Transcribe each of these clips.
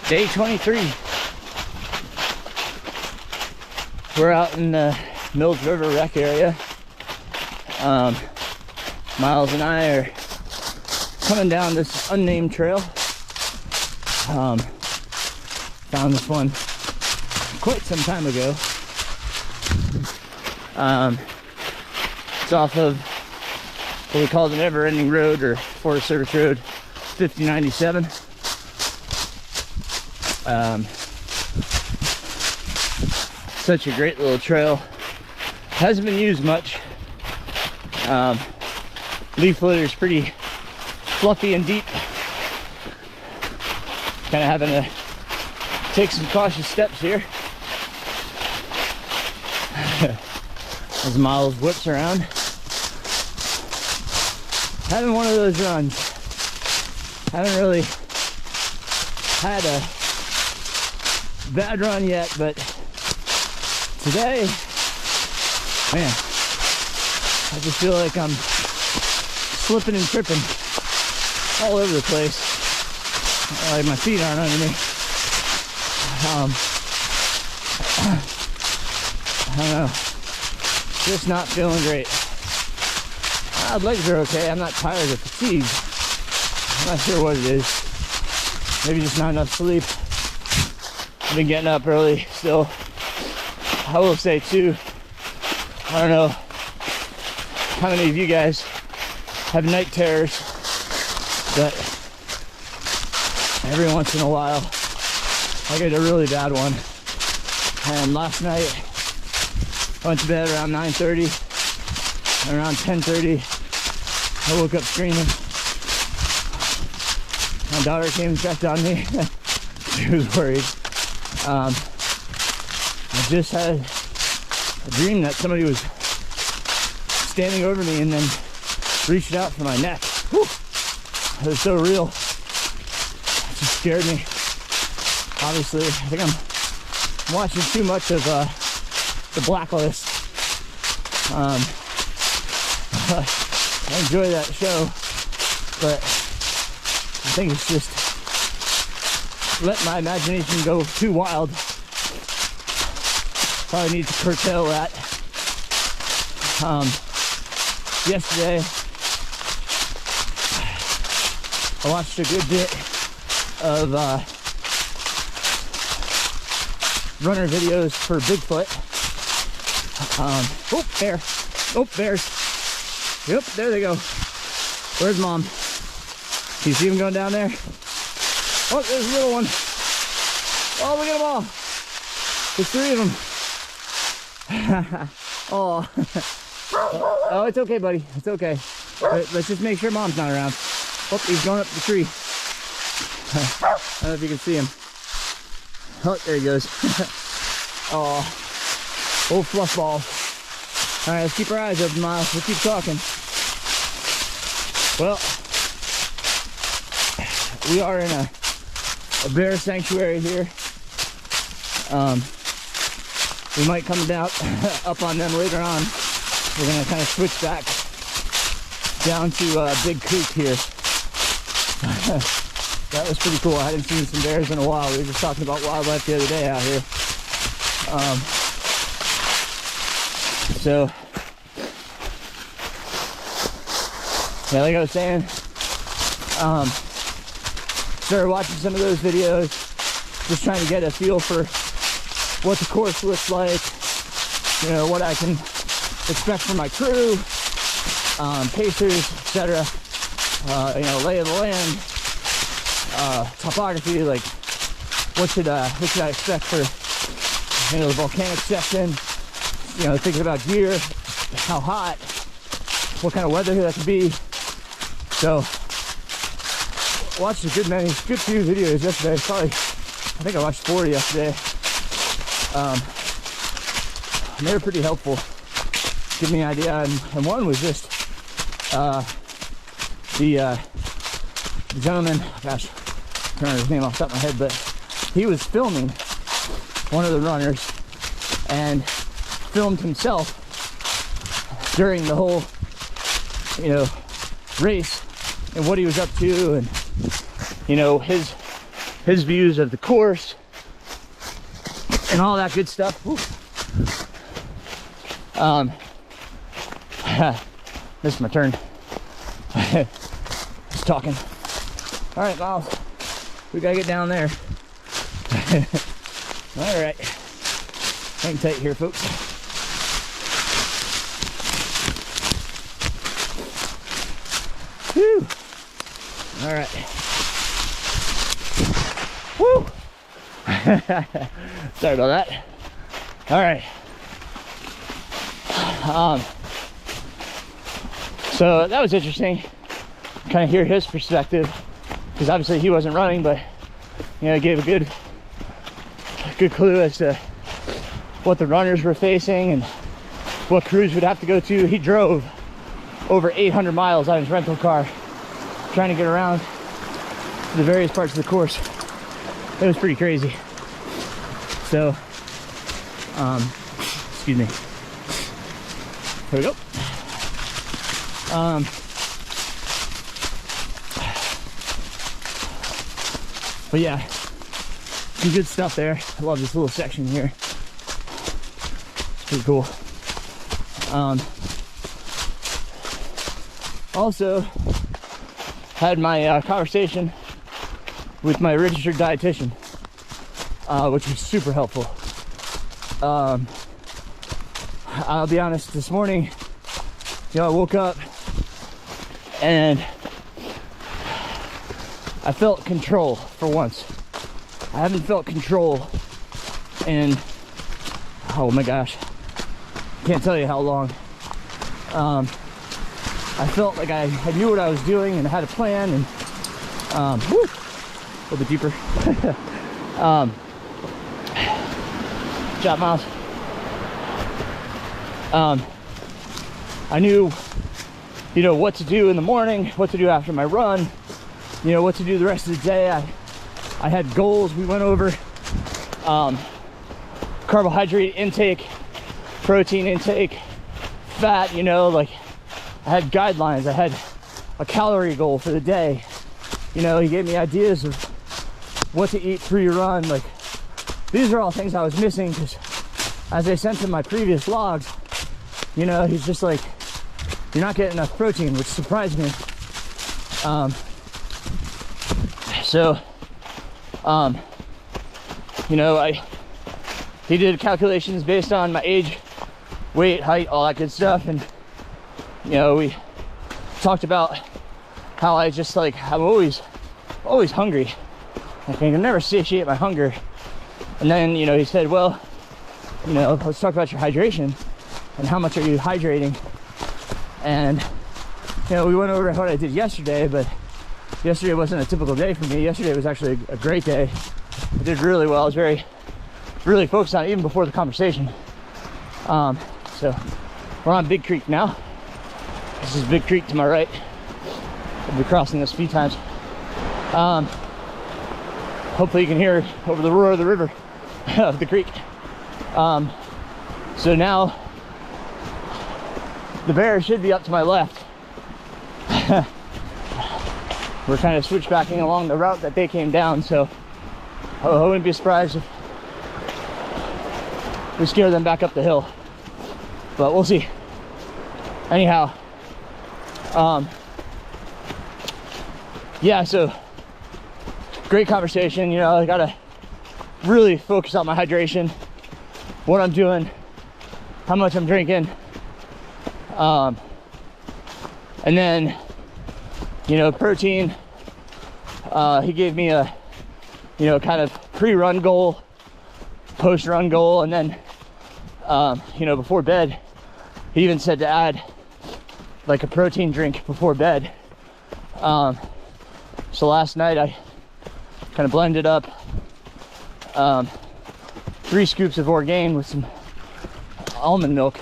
Day 23. We're out in the Mills River Rec area. Miles and I are coming down this unnamed trail. Found this one quite some time ago. It's off of what we call the Never Ending Road, or Forest Service Road 5097. Such a great little trail. Hasn't been used much. Leaf litter is pretty fluffy and deep. Kind of having to take some cautious steps here. As Miles whips around. Having one of those runs. Haven't really had a bad run yet, but today, man, I just feel like I'm slipping and tripping all over the place. Like my feet aren't under me. I don't know. Just not feeling great. Legs are okay. I'm not tired or fatigued. I'm not sure what it is. Maybe just not enough sleep. I've been getting up early still. I will say too, I don't know how many of you guys have night terrors, but every once in a while I get a really bad one. And last night I went to bed around 9:30. Around 10:30 I woke up screaming. My daughter came and checked on me. She was worried. I just had a dream that somebody was standing over me and then reached out for my neck. Whew. It was so real. It just scared me. Obviously, I think I'm watching too much of the Blacklist. I enjoy that show, but I think it's just let my imagination go too wild. Probably need to curtail that. Yesterday I watched a good bit of runner videos for Bigfoot. Oh, bear. Oh, bears. Yep, there they go. Where's Mom? Do you see him going down there? Oh, there's a little one. Oh, look at them all. There's 3 of them. Oh. Oh, it's okay, buddy. It's okay. Let's just make sure Mom's not around. Oh, he's going up the tree. I don't know if you can see him. Oh, there he goes. Oh, old fluff ball. All right, let's keep our eyes open, Miles. We'll keep talking. Well, we are in a bear sanctuary here. We might come down up on them later on. We're gonna kind of switch back down to Big Creek here. That was pretty cool. I hadn't seen some bears in a while. We were just talking about wildlife the other day out here. So, yeah, like I was saying, started watching some of those videos, just trying to get a feel for what the course looks like, you know, what I can expect from my crew, pacers, etc. You know, lay of the land, topography, like what should I expect for, you know, the volcanic section, you know, thinking about gear, how hot, what kind of weather that could be. So watched a good few videos yesterday. Probably, I think I watched 4 yesterday. And they were pretty helpful, give me an idea. And one was just the gentleman, gosh, I can't remember his name off the top of my head, but he was filming one of the runners and filmed himself during the whole, you know, race and what he was up to, and you know, his his views of the course and all that good stuff. Missed my turn. Just talking. All right, Miles, we gotta get down there. All right, hang tight here, folks. Whew. All right. Woo. Sorry about that. All right. So that was interesting. Kind of hear his perspective, because obviously he wasn't running, but you know, gave a good clue as to what the runners were facing and what crews would have to go to. He drove over 800 miles on his rental car trying to get around to the various parts of the course. It was pretty crazy. So, excuse me. Here we go. But yeah, some good stuff there. I love this little section here. It's pretty cool. Also had my conversation with my registered dietitian, which was super helpful. I'll be honest, this morning, you know, I woke up and I felt control for once. I haven't felt control in, oh my gosh, can't tell you how long. I felt like I knew what I was doing and I had a plan, and woo, a little bit deeper. Job, Miles. I knew, you know, what to do in the morning, what to do after my run, you know, what to do the rest of the day. I had goals. We went over carbohydrate intake, protein intake, fat, you know, like I had guidelines. I had a calorie goal for the day. You know, he gave me ideas of what to eat through your run. Like, these are all things I was missing, because as I sent him my previous logs, you know, he's just like, you're not getting enough protein, which surprised me. You know, he did calculations based on my age, weight, height, all that good stuff, and you know, we talked about how I just like, I'm always hungry. I can never satiate my hunger. And then, you know, he said, well, you know, let's talk about your hydration and how much are you hydrating. And you know, we went over what I did yesterday, but yesterday wasn't a typical day for me. Yesterday was actually a great day. I did really well. I was really focused on it even before the conversation. So we're on Big Creek now. This is Big Creek to my right. I'll be crossing this a few times. Hopefully you can hear over the roar of the river of the creek. So now the bear should be up to my left. We're kind of switchbacking along the route that they came down, so I wouldn't be surprised if we scare them back up the hill, but we'll see. Anyhow, yeah, so great conversation. You know, I gotta really focus on my hydration, what I'm doing, how much I'm drinking, and then, you know, protein. He gave me a, you know, kind of pre-run goal, post-run goal, and then, you know, before bed, he even said to add like a protein drink before bed. So last night I kind of blended up 3 scoops of Orgain with some almond milk.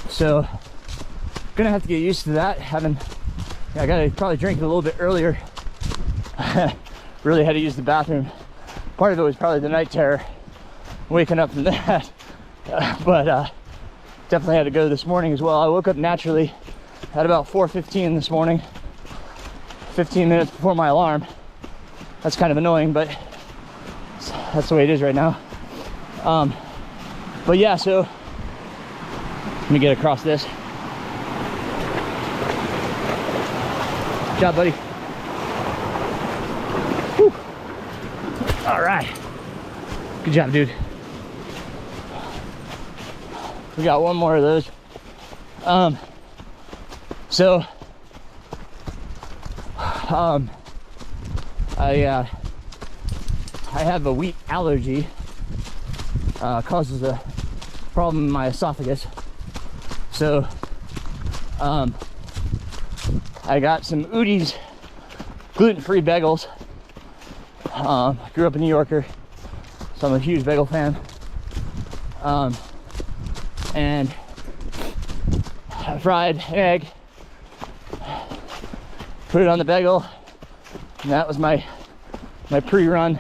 So gonna have to get used to that. I gotta probably drink it a little bit earlier. Really had to use the bathroom. Part of it was probably the night terror, waking up from that. But definitely had to go this morning as well. I woke up naturally at about 4:15 this morning. 15 minutes before my alarm. That's kind of annoying, but that's the way it is right now. But yeah, so let me get across this. Good job, buddy. Whew. All right. Good job, dude. We got one more of those. I have a wheat allergy. Causes a problem in my esophagus. So I got some Udi's gluten-free bagels. I grew up a New Yorker, so I'm a huge bagel fan. And I fried an egg, put it on the bagel, and that was my pre-run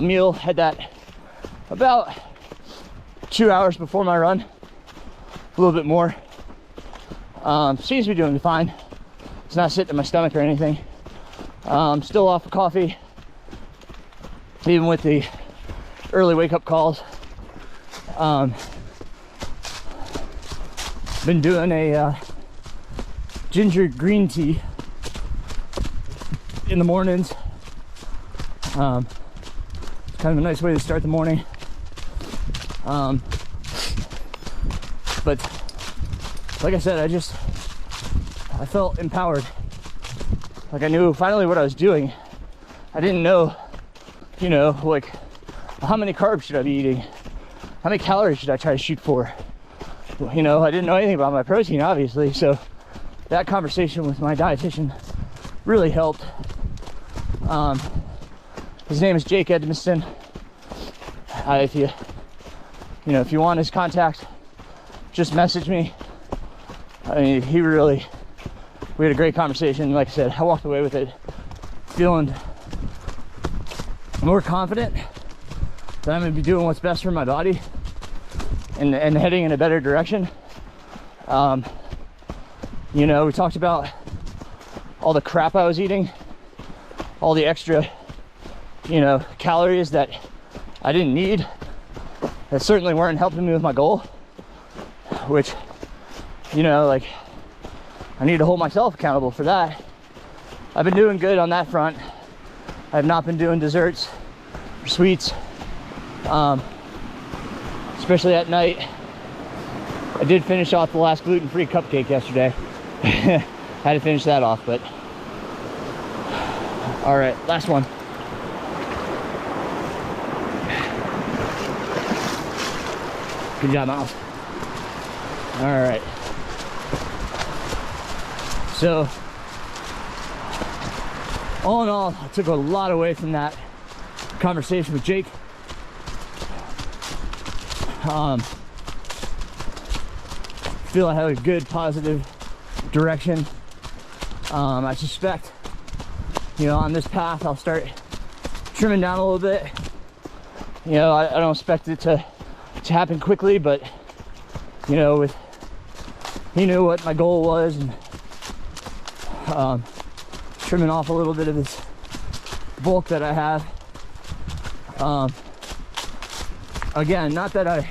meal. Had that about 2 hours before my run, a little bit more. Seems to be doing fine. It's not sitting in my stomach or anything. Still off of coffee, even with the early wake-up calls. Been doing a ginger green tea in the mornings. It's kind of a nice way to start the morning. But like I said, I felt empowered. Like I knew finally what I was doing. I didn't know, you know, like how many carbs should I be eating? How many calories should I try to shoot for? You know, I didn't know anything about my protein, obviously. So that conversation with my dietitian really helped. His name is Jake Edmiston. If you want his contact, just message me. I mean, we had a great conversation. Like I said, I walked away with it feeling more confident that I'm gonna be doing what's best for my body and heading in a better direction. You know, we talked about all the crap I was eating, all the extra, you know, calories that I didn't need, that certainly weren't helping me with my goal, which, you know, like, I need to hold myself accountable for that. I've been doing good on that front. I've not been doing desserts or sweets, especially at night. I did finish off the last gluten-free cupcake yesterday. Had to finish that off, but all right, last one. Good job, Miles. All right. So, all in all, I took a lot away from that conversation with Jake. Feel I have a good, positive direction. I suspect, you know, on this path, I'll start trimming down a little bit. You know, I don't expect it to happen quickly, but, you know, he knew what my goal was, and trimming off a little bit of this bulk that I have. Again, not that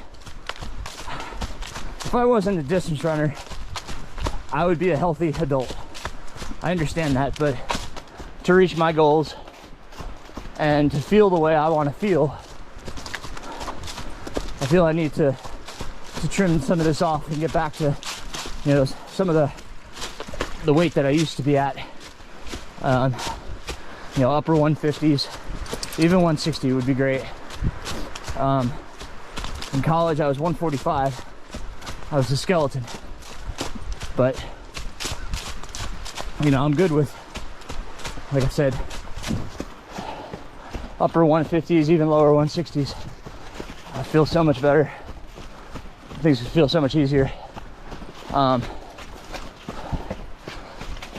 if I wasn't a distance runner, I would be a healthy adult. I understand that, but to reach my goals and to feel the way I want to feel, I feel I need to trim some of this off and get back to, you know, some of the weight that I used to be at. You know, upper 150s, even 160 would be great. In college, I was 145. I was a skeleton, but you know, I'm good with, like I said, upper 150s, even lower 160s. I feel so much better. Things feel so much easier.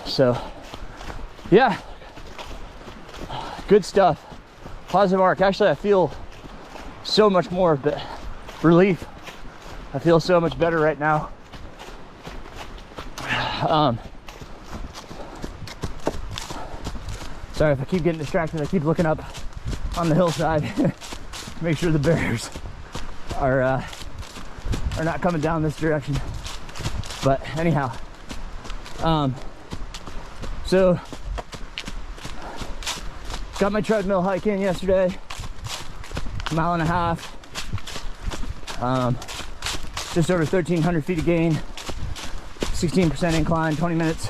So yeah, good stuff. Positive arc. Actually, I feel so much more relief. I feel so much better right now. Sorry if I keep getting distracted. I keep looking up on the hillside. Make sure the bears are not coming down this direction. But anyhow, so got my treadmill hike in yesterday, 1.5 miles. Just over 1,300 feet of gain, 16% incline, 20 minutes.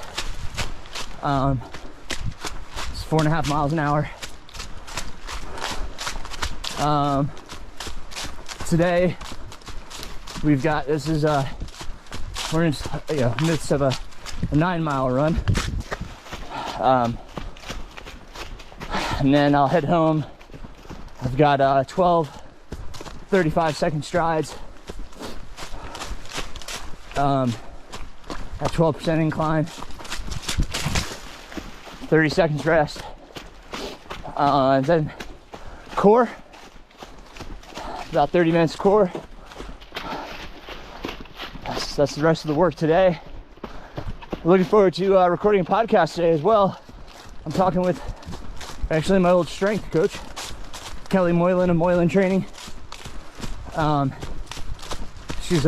It's 4.5 miles an hour. Today we've got, this is we're in the midst of a 9-mile run, and then I'll head home. I've got 12 35-second strides at 12% incline, 30 seconds rest, and then core, about 30 minutes core. That's the rest of the work today. Looking forward to recording a podcast today as well. I'm talking with actually my old strength coach, Kelly Moylan of Moylan Training. She's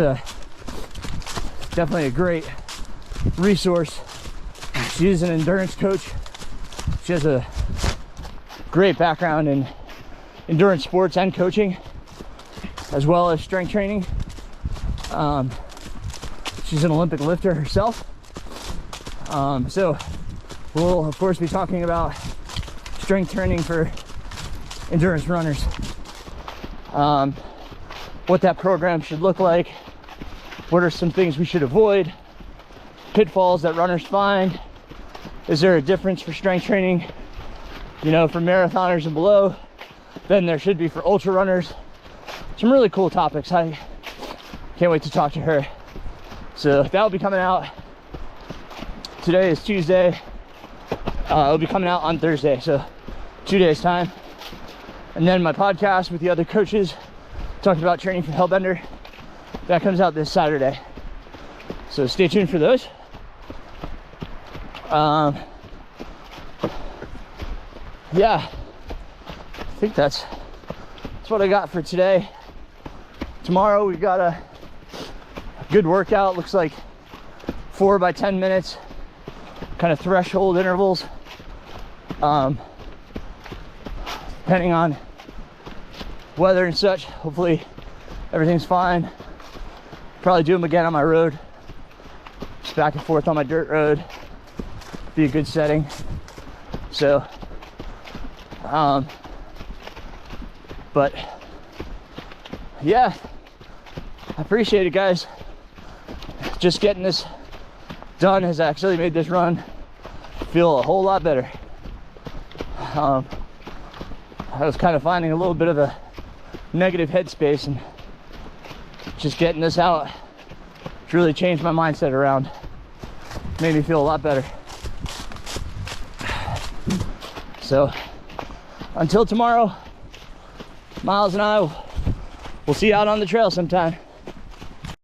definitely a great resource. She is an endurance coach. She has a great background in endurance sports and coaching, as well as strength training. She's an Olympic lifter herself. So we'll of course be talking about strength training for endurance runners. What that program should look like. What are some things we should avoid? Pitfalls that runners find. Is there a difference for strength training, you know, for marathoners and below than there should be for ultra runners? Some really cool topics. I can't wait to talk to her. So that'll be coming out. Today is Tuesday. It'll be coming out on Thursday, so 2 days time. And then my podcast with the other coaches talking about training for Hellbender, that comes out this Saturday. So stay tuned for those. Yeah, I think that's what I got for today. Tomorrow we've got a good workout. Looks like 4 by 10 minutes, kind of threshold intervals. Depending on weather and such, hopefully everything's fine. Probably do them again on my road, just back and forth on my dirt road. Be a good setting. So but yeah, I appreciate it, guys. Just getting this done has actually made this run feel a whole lot better. I was kind of finding a little bit of a negative headspace, and just getting this out it's really changed my mindset around. Made me feel a lot better. So until tomorrow, Miles and I will see you out on the trail sometime.